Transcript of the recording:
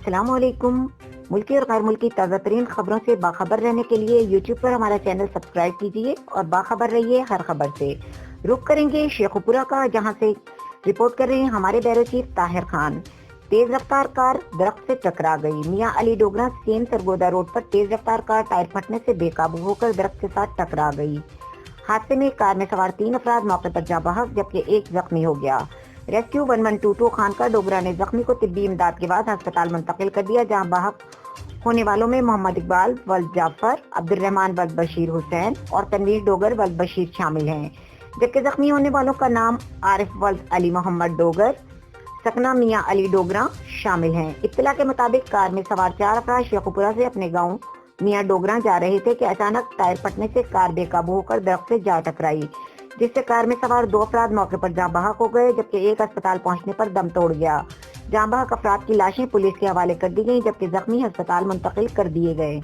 السلام علیکم۔ ملکی اور غیر ملکی تازہ ترین خبروں سے باخبر رہنے کے لیے یوٹیوب پر ہمارا چینل سبسکرائب کیجیے اور باخبر رہیے ہر خبر سے۔ رخ کریں گے شیخ پورہ کا، جہاں سے رپورٹ کر رہے ہیں ہمارے بیورو چیف طاہر خان۔ تیز رفتار کار درخت سے ٹکرا گئی۔ میاں علی ڈوگرہ سیم سرگودا روڈ پر تیز رفتار کار ٹائر پھٹنے سے بے قابو ہو کر درخت کے ساتھ ٹکرا گئی۔ حادثے میں کار میں سوار 3 افراد موقع پر جاں بحق جبکہ ایک زخمی ہو گیا۔ ریسکیو 1122 خانقاہ ڈوگرہ نے زخمی کو طبی امداد کے بعد ہسپتال منتقل کر دیا، جہاں بحق ہونے والوں میں محمد اقبال ولد جعفر، عبد الرحمان ولد بشیر حسین اور تنویر ڈوگر ولد بشیر شامل ہیں، جبکہ زخمی ہونے والوں کا نام عارف ولد علی محمد ڈوگر سکنہ میاں علی ڈوگرہ شامل ہیں۔ اطلاع کے مطابق کار میں سوار 4 افراد شیخ پورہ سے اپنے گاؤں میاں ڈوگرہ جا رہے تھے کہ اچانک ٹائر پھٹنے سے کار بے قابو ہو کر درخت سے جا ٹکرائی، جس سے کار میں سوار 2 افراد موقع پر جاں بحق ہو گئے جبکہ ایک اسپتال پہنچنے پر دم توڑ گیا۔ جاں بحق افراد کی لاشیں پولیس کے حوالے کر دی گئیں جبکہ زخمی ہسپتال منتقل کر دیے گئے۔